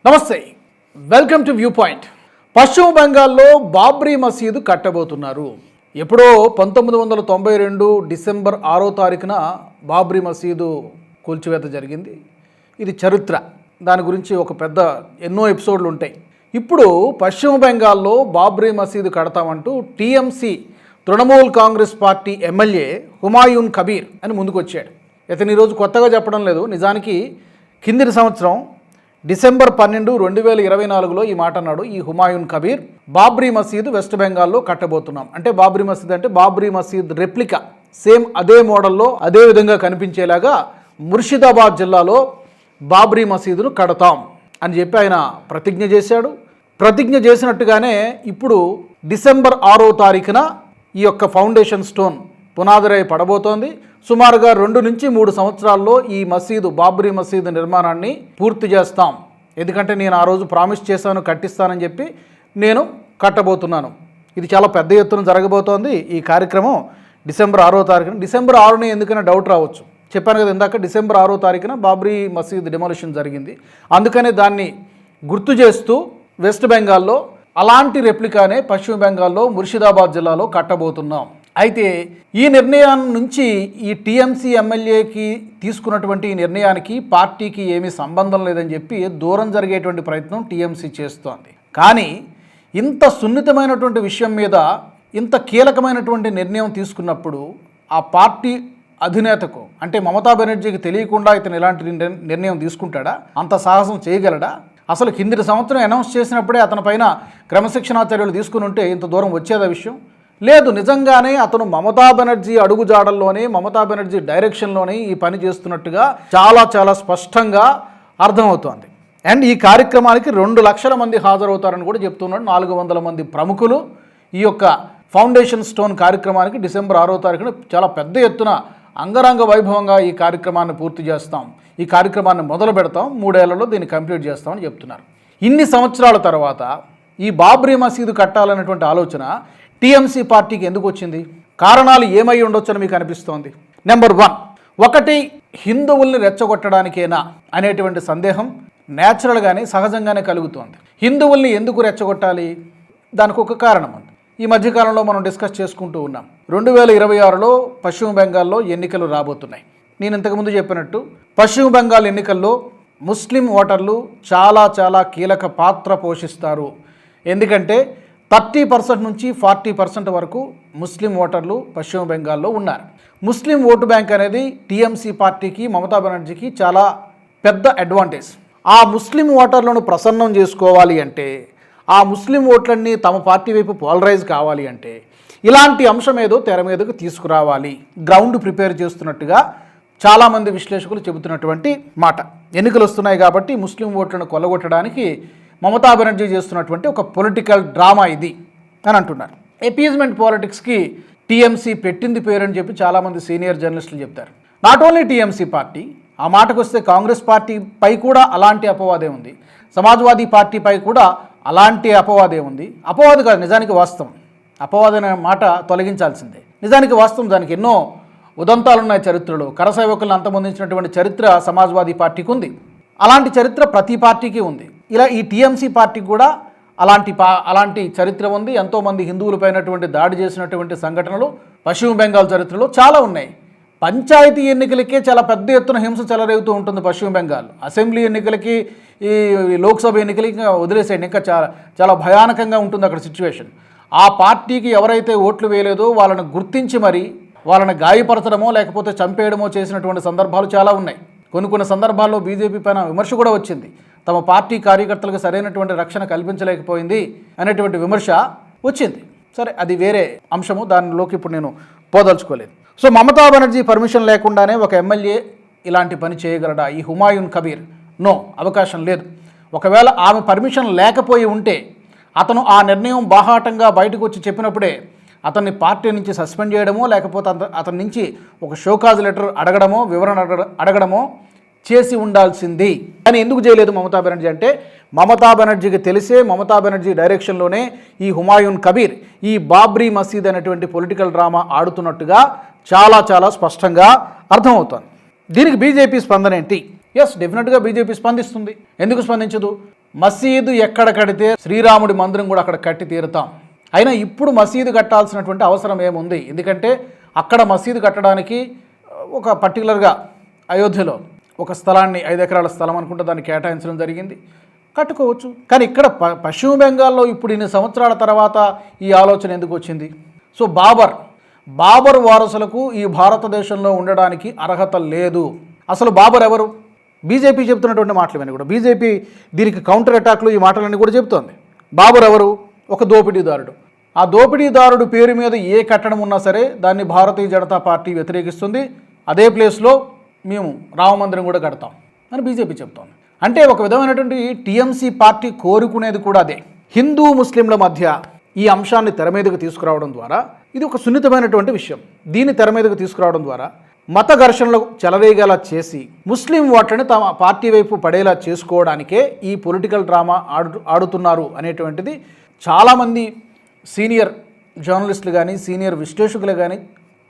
నమస్తే, welcome to view point. పశ్చిమ బెంగాల్లో బాబ్రీ మసీదు కట్టబోతున్నారు. ఎప్పుడో 1992 డిసెంబర్ 6వ తారీఖున బాబ్రీ మసీదు కూల్చివేత జరిగింది. ఇది చరిత్ర. దాని గురించి ఒక పెద్ద ఎన్నో ఎపిసోడ్లు ఉంటాయి. ఇప్పుడు పశ్చిమ బెంగాల్లో బాబ్రీ మసీదు కడతామంటూ TMC Trinamool Congress party MLA Humayun Kabir అని ముందుకొచ్చాడు. ఇతను ఈరోజు కొత్తగా చెప్పడం లేదు. నిజానికి కింది సంవత్సరం డిసెంబర్ 12, 2024లో ఈ మాట అన్నాడు ఈ హుమాయూన్ కబీర్. బాబ్రీ మసీదు వెస్ట్ బెంగాల్లో కట్టబోతున్నాం. అంటే బాబ్రీ మసీద్ అంటే బాబ్రీ మసీద్ రెప్లికా, సేమ్ అదే మోడల్లో అదే విధంగా కనిపించేలాగా ముర్షిదాబాద్ జిల్లాలో బాబ్రీ మసీదును కడతాం అని చెప్పి ఆయన ప్రతిజ్ఞ చేశాడు. ప్రతిజ్ఞ చేసినట్టుగానే ఇప్పుడు డిసెంబర్ 6వ తారీఖున ఈ యొక్క ఫౌండేషన్ స్టోన్ పునాదిరాయి పడబోతోంది. సుమారుగా 2 నుంచి 3 సంవత్సరాల్లో ఈ మసీదు బాబ్రీ మసీదు నిర్మాణాన్ని పూర్తి చేస్తాం. ఎందుకంటే నేను ఆ రోజు ప్రామిస్ చేశాను, కట్టిస్తానని చెప్పి నేను కట్టబోతున్నాను. ఇది చాలా పెద్ద ఎత్తున జరగబోతోంది. ఈ కార్యక్రమం డిసెంబర్ 6వ తారీఖున. డిసెంబర్ 6ని ఎందుకైనా డౌట్ రావచ్చు. చెప్పాను కదా ఇందాక, డిసెంబర్ 6వ తారీఖున బాబ్రీ మసీద్ డిమాలిషన్ జరిగింది. అందుకనే దాన్ని గుర్తు చేస్తూ వెస్ట్ బెంగాల్లో అలాంటి రెప్లికానే పశ్చిమ బెంగాల్లో ముర్షిదాబాద్ జిల్లాలో కట్టబోతున్నాం. అయితే ఈ నిర్ణయం నుంచి ఈ టీఎంసీ ఎమ్మెల్యేకి తీసుకున్నటువంటి ఈ నిర్ణయానికి పార్టీకి ఏమీ సంబంధం లేదని చెప్పి దూరం జరిగేటువంటి ప్రయత్నం టీఎంసీ చేస్తోంది. కానీ ఇంత సున్నితమైనటువంటి విషయం మీద ఇంత కీలకమైనటువంటి నిర్ణయం తీసుకున్నప్పుడు ఆ పార్టీ అధినేతకు అంటే మమతా బెనర్జీకి తెలియకుండా ఇతను ఇలాంటి నిర్ణయం తీసుకుంటాడా? అంత సాహసం చేయగలడా? అసలు కింది సంవత్సరం అనౌన్స్ చేసినప్పుడే అతని పైన క్రమశిక్షణా చర్యలు తీసుకుని ఉంటే ఇంత దూరం వచ్చేదా విషయం? లేదు, నిజంగానే అతను మమతా బెనర్జీ అడుగుజాడల్లోనే, మమతా బెనర్జీ డైరెక్షన్లోనే ఈ పని చేస్తున్నట్టుగా చాలా స్పష్టంగా అర్థమవుతోంది. అండ్ ఈ కార్యక్రమానికి 2 లక్షల మంది హాజరవుతారని కూడా చెప్తున్నాడు. 400 మంది ప్రముఖులు ఈ యొక్క ఫౌండేషన్ స్టోన్ కార్యక్రమానికి డిసెంబర్ 6వ తారీఖున చాలా పెద్ద ఎత్తున అంగరంగ వైభవంగా ఈ కార్యక్రమాన్ని పూర్తి చేస్తాం, ఈ కార్యక్రమాన్ని మొదలు పెడతాం, 3 ఏళ్లలో దీన్ని కంప్లీట్ చేస్తామని చెప్తున్నారు. ఇన్ని సంవత్సరాల తర్వాత ఈ బాబ్రీ మసీదు కట్టాలనేటువంటి ఆలోచన టీఎంసీ పార్టీకి ఎందుకు వచ్చింది? కారణాలు ఏమై ఉండొచ్చని మీకు అనిపిస్తోంది? నెంబర్ 1, ఒకటి హిందువుల్ని రెచ్చగొట్టడానికేనా అనేటువంటి సందేహం న్యాచురల్గానే సహజంగానే కలుగుతోంది. హిందువుల్ని ఎందుకు రెచ్చగొట్టాలి? దానికి ఒక కారణం ఉంది. ఈ మధ్యకాలంలో మనం డిస్కస్ చేసుకుంటూ ఉన్నాం. 2026లో పశ్చిమ బెంగాల్లో ఎన్నికలు రాబోతున్నాయి. నేను ఇంతకుముందు చెప్పినట్టు పశ్చిమ బెంగాల్ ఎన్నికల్లో ముస్లిం ఓటర్లు చాలా కీలక పాత్ర పోషిస్తారు. ఎందుకంటే 30% నుంచి 40% వరకు ముస్లిం ఓటర్లు పశ్చిమ బెంగాల్లో ఉన్నారు. ముస్లిం ఓటు బ్యాంక్ అనేది టీఎంసీ పార్టీకి, మమతా బెనర్జీకి చాలా పెద్ద అడ్వాంటేజ్. ఆ ముస్లిం ఓటర్లను ప్రసన్నం చేసుకోవాలి అంటే, ఆ ముస్లిం ఓట్లన్నీ తమ పార్టీ వైపు పోలరైజ్ కావాలి అంటే ఇలాంటి అంశం ఏదో తెర మీదకు తీసుకురావాలి, గ్రౌండ్ ప్రిపేర్ చేస్తున్నట్టుగా చాలామంది విశ్లేషకులు చెబుతున్నటువంటి మాట. ఎన్నికలు వస్తున్నాయి కాబట్టి ముస్లిం ఓట్లను కొల్లగొట్టడానికి మమతా బెనర్జీ చేస్తున్నటువంటి ఒక పొలిటికల్ డ్రామా ఇది అని అంటున్నారు. ఎపీజ్మెంట్ పాలిటిక్స్కి టీఎంసీ పెట్టింది పేరు అని చెప్పి చాలామంది సీనియర్ జర్నలిస్టులు చెప్తారు. నాట్ ఓన్లీ టీఎంసీ పార్టీ, ఆ మాటకు వస్తే కాంగ్రెస్ పార్టీపై కూడా అలాంటి అపవాదే ఉంది, సమాజ్వాదీ పార్టీపై కూడా అలాంటి అపవాదే ఉంది. అపవాదు కాదు, నిజానికి వాస్తవం. అపవాదం అనే మాట తొలగించాల్సిందే. నిజానికి వాస్తవం, దానికి ఎన్నో ఉదంతాలు ఉన్నాయి చరిత్రలో. కరసేవకులను అంతమొందించినటువంటి చరిత్ర సమాజ్వాదీ పార్టీకి ఉంది. అలాంటి చరిత్ర ప్రతి పార్టీకి ఉంది. ఇలా ఈ టీఎంసీ పార్టీకి కూడా అలాంటి చరిత్ర ఉంది. ఎంతోమంది హిందువులపైనటువంటి దాడి చేసినటువంటి సంఘటనలు పశ్చిమ బెంగాల్ చరిత్రలో చాలా ఉన్నాయి. పంచాయతీ ఎన్నికలకే చాలా పెద్ద ఎత్తున హింస చెలరేగుతూ ఉంటుంది పశ్చిమ బెంగాల్. అసెంబ్లీ ఎన్నికలకి, ఈ లోక్సభ ఎన్నికలకి వదిలేసేయండి, ఇంకా చాలా భయానకంగా ఉంటుంది అక్కడ సిచ్యువేషన్. ఆ పార్టీకి ఎవరైతే ఓట్లు వేయలేదో వాళ్ళని గుర్తించి మరి వాళ్ళని గాయపరచడమో లేకపోతే చంపేయడమో చేసినటువంటి సందర్భాలు చాలా ఉన్నాయి. కొన్ని సందర్భాల్లో బీజేపీ పైన విమర్శ కూడా వచ్చింది. తమ పార్టీ కార్యకర్తలకు సరైనటువంటి రక్షణ కల్పించలేకపోయింది అనేటువంటి విమర్శ వచ్చింది. సరే, అది వేరే అంశము, దానిలోకి ఇప్పుడు నేను పోదలుచుకోలేదు. సో మమతా బెనర్జీ పర్మిషన్ లేకుండానే ఒక ఎమ్మెల్యే ఇలాంటి పని చేయగలడా? ఈ హుమాయూన్ కబీర్ నో, అవకాశం లేదు. ఒకవేళ ఆమె పర్మిషన్ లేకపోయి ఉంటే అతను ఆ నిర్ణయం బాహాటంగా బయటకు వచ్చి చెప్పినప్పుడే అతన్ని పార్టీ నుంచి సస్పెండ్ చేయడమో లేకపోతే అతని నుంచి ఒక షోకాజ్ లెటర్ అడగడమో, వివరణ అడగడమో చేసి ఉండాల్సింది. కానీ ఎందుకు చేయలేదు మమతా బెనర్జీ అంటే, మమతా బెనర్జీకి తెలిసే, మమతా బెనర్జీ డైరెక్షన్లోనే ఈ హుమాయూన్ కబీర్ ఈ బాబ్రీ మసీద్ అనేటువంటి పొలిటికల్ డ్రామా ఆడుతున్నట్టుగా చాలా స్పష్టంగా అర్థమవుతోంది. దీనికి బీజేపీ స్పందన ఏంటి? ఎస్, డెఫినెట్గా బీజేపీ స్పందిస్తుంది. ఎందుకు స్పందించదు? మసీదు ఎక్కడ కడితే శ్రీరాముడి మందిరం కూడా అక్కడ కట్టి తీరుతాం. అయినా ఇప్పుడు మసీదు కట్టాల్సినటువంటి అవసరం ఏముంది? ఎందుకంటే అక్కడ మసీదు కట్టడానికి ఒక పర్టికులర్గా అయోధ్యలో ఒక స్థలాన్ని 5 ఎకరాల స్థలం అనుకుంటే దాన్ని కేటాయించడం జరిగింది, కట్టుకోవచ్చు. కానీ ఇక్కడ పశ్చిమ బెంగాల్లో ఇప్పుడు ఇన్ని సంవత్సరాల తర్వాత ఈ ఆలోచన ఎందుకు వచ్చింది? సో బాబర్ వారసులకు ఈ భారతదేశంలో ఉండడానికి అర్హత లేదు. అసలు బాబర్ ఎవరు? బీజేపీ చెప్తున్నటువంటి మాటలు ఇవన్నీ కూడా. బీజేపీ దీనికి కౌంటర్ అటాక్లు ఈ మాటలన్నీ కూడా చెబుతోంది. బాబర్ ఎవరు? ఒక దోపిడీదారుడు. ఆ దోపిడీదారుడు పేరు మీద ఏ కట్టడం ఉన్నా సరే దాన్ని భారతీయ జనతా పార్టీ వ్యతిరేకిస్తుంది. అదే ప్లేస్లో మేము రామ మందిరం కూడా కడతాం అని బీజేపీ చెప్తోంది. అంటే ఒక విధమైనటువంటి టీఎంసీ పార్టీ కోరుకునేది కూడా అదే. హిందూ ముస్లింల మధ్య ఈ అంశాన్ని తెర మీదకు తీసుకురావడం ద్వారా, ఇది ఒక సున్నితమైనటువంటి విషయం, దీన్ని తెర మీదకు తీసుకురావడం ద్వారా మత ఘర్షణలు చెలరేగేలా చేసి ముస్లిం ఓట్లని తమ పార్టీ వైపు పడేలా చేసుకోవడానికే ఈ పొలిటికల్ డ్రామా ఆడుతున్నారు అనేటువంటిది చాలామంది సీనియర్ జర్నలిస్టులు కానీ సీనియర్ విశ్లేషకులు కానీ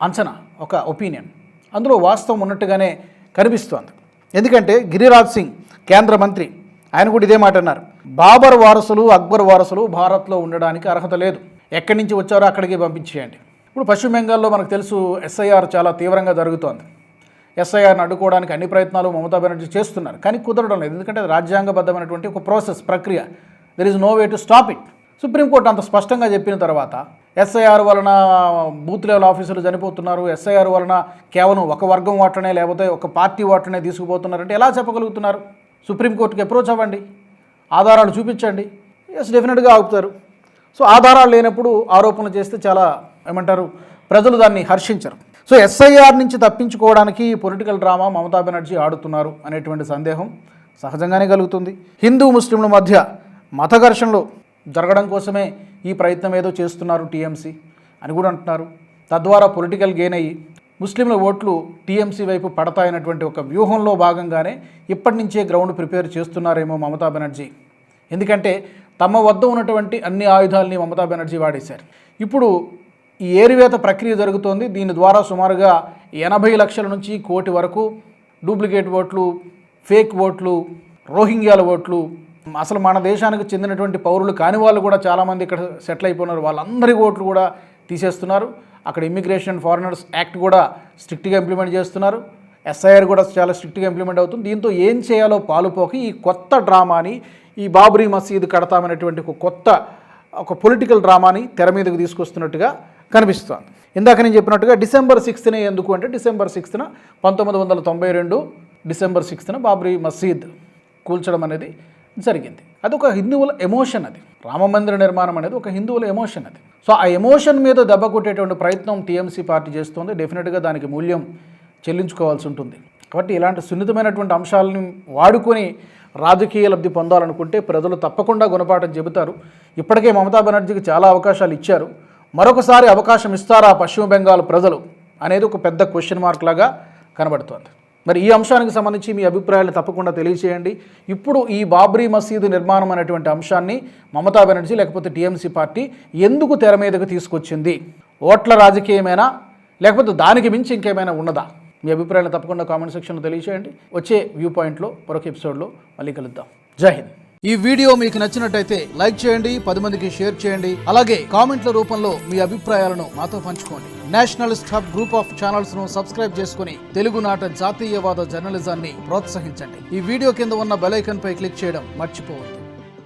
అంచనా, ఒక ఒపీనియన్. అందులో వాస్తవం ఉన్నట్టుగానే కనిపిస్తోంది. ఎందుకంటే గిరిరాజ్ సింగ్ కేంద్ర మంత్రి, ఆయన కూడా ఇదే మాట అన్నారు. బాబర్ వారసులు అక్బర్ వారసులు భారత్లో ఉండడానికి అర్హత లేదు, ఎక్కడి నుంచి వచ్చారో అక్కడికి పంపించేయండి. ఇప్పుడు పశ్చిమ బెంగాల్లో మనకు తెలుసు ఎస్ఐఆర్ చాలా తీవ్రంగా జరుగుతోంది. ఎస్ఐఆర్ని అడ్డుకోవడానికి అన్ని ప్రయత్నాలు మమతా బెనర్జీ చేస్తున్నారు, కానీ కుదరడం లేదు. ఎందుకంటే అది రాజ్యాంగబద్ధమైనటువంటి ఒక ప్రాసెస్, ప్రక్రియ. There is no way to stop it. Supreme court అంత స్పష్టంగా చెప్పిన తర్వాత ఎస్ఐఆర్ వలన బూత్ లెవెల్ ఆఫీసర్లు చనిపోతున్నారు, ఎస్ఐఆర్ వలన కేవలం ఒక వర్గం ఓట్లనే లేకపోతే ఒక పార్టీ ఓట్లనే తీసుకుపోతున్నారంటే ఎలా చెప్పగలుగుతున్నారు? సుప్రీంకోర్టుకి అప్రోచ్ అవ్వండి, ఆధారాలు చూపించండి, ఎస్ డెఫినెట్గా ఆగుతారు. సో ఆధారాలు లేనప్పుడు ఆరోపణలు చేస్తే చాలా ఏమంటారు, ప్రజలు దాన్ని హర్షించరు. సో ఎస్ఐఆర్ నుంచి తప్పించుకోవడానికి పొలిటికల్ డ్రామా మమతా బెనర్జీ ఆడుతున్నారు అనేటువంటి సందేహం సహజంగానే కలుగుతుంది. హిందూ ముస్లింల మధ్య మత ఘర్షణలు జరగడం కోసమే ఈ ప్రయత్నం ఏదో చేస్తున్నారు టీఎంసీ అని కూడా అంటున్నారు. తద్వారా పొలిటికల్ గెయిన్ అయ్యి ముస్లింల ఓట్లు టీఎంసీ వైపు పడతాయన్నటువంటి ఒక వ్యూహంలో భాగంగానే ఇప్పటి నుంచే గ్రౌండ్ ప్రిపేర్ చేస్తున్నారేమో మమతా బెనర్జీ. ఎందుకంటే తమ వద్ద ఉన్నటువంటి అన్ని ఆయుధాలని మమతా బెనర్జీ వాడేశారు. ఇప్పుడు ఈ ఏరివేత ప్రక్రియ జరుగుతోంది. దీని ద్వారా సుమారుగా 80 లక్షల నుంచి 1 కోటి వరకు డూప్లికేట్ ఓట్లు, ఫేక్ ఓట్లు, రోహింగ్యాల ఓట్లు, అసలు మన దేశానికి చెందినటువంటి పౌరులు కాని వాళ్ళు కూడా చాలామంది ఇక్కడ సెటిల్ అయిపోయినారు, వాళ్ళందరి ఓట్లు కూడా తీసేస్తున్నారు. అక్కడ ఇమ్మిగ్రేషన్ ఫారినర్స్ యాక్ట్ కూడా స్ట్రిక్ట్గా ఇంప్లిమెంట్ చేస్తున్నారు. ఎస్ఐఆర్ కూడా చాలా స్ట్రిక్ట్గా ఇంప్లిమెంట్ అవుతుంది. దీంతో ఏం చేయాలో పాలుపోక ఈ కొత్త డ్రామాని, ఈ బాబ్రీ మసీదు కడతామనేటువంటి ఒక పొలిటికల్ డ్రామాని తెర మీదకు తీసుకొస్తున్నట్టుగా కనిపిస్తోంది. ఇందాక నేను చెప్పినట్టుగా డిసెంబర్ 6న ఎందుకు అంటే డిసెంబర్ 6న 1992 డిసెంబర్ 6న బాబ్రీ మసీద్ కూల్చడం అనేది జరిగింది. అది ఒక హిందువుల ఎమోషన్, అది రామమందిర నిర్మాణం అనేది ఒక హిందువుల ఎమోషన్ అది. సో ఆ ఎమోషన్ మీద దెబ్బ కొట్టేటువంటి ప్రయత్నం టీఎంసీ పార్టీ చేస్తుంది. డెఫినెట్గా దానికి మూల్యం చెల్లించుకోవాల్సి ఉంటుంది. కాబట్టి ఇలాంటి సున్నితమైనటువంటి అంశాలను వాడుకొని రాజకీయ లబ్ధి పొందాలనుకుంటే ప్రజలు తప్పకుండా గుణపాఠం చెబుతారు. ఇప్పటికే మమతా బెనర్జీకి చాలా అవకాశాలు ఇచ్చారు, మరొకసారి అవకాశం ఇస్తారా పశ్చిమ బెంగాల్ ప్రజలు అనేది ఒక పెద్ద క్వశ్చన్ మార్క్ లాగా కనబడుతోంది. మరి ఈ అంశానికి సంబంధించి మీ అభిప్రాయాలను తప్పకుండా తెలియజేయండి. ఇప్పుడు ఈ బాబ్రీ మసీదు నిర్మాణం అనేటువంటి అంశాన్ని మమతా బెనర్జీ లేకపోతే టీఎంసీ పార్టీ ఎందుకు తెర మీదకు తీసుకొచ్చింది? ఓట్ల రాజకీయమేనా, లేకపోతే దానికి మించి ఇంకేమైనా ఉన్నదా? మీ అభిప్రాయాలను తప్పకుండా కామెంట్ సెక్షన్లో తెలియజేయండి. వచ్చే వ్యూ పాయింట్లో మరొక ఎపిసోడ్లో మళ్ళీ కలుద్దాం. జై హింద్. ఈ వీడియో మీకు నచ్చినట్టయితే లైక్ చేయండి, 10 మందికి షేర్ చేయండి. అలాగే కామెంట్ల రూపంలో మీ అభిప్రాయాలను మాతో పంచుకోండి. Nationalist hub group of channels ను సబ్స్క్రైబ్ చేసుకుని తెలుగునాట జాతీయవాద జర్నలిజాన్ని ప్రోత్సహించండి. ఈ వీడియో కింద ఉన్న బెల్ ఐకాన్ పై క్లిక్ చేయడం మర్చిపోవద్దు.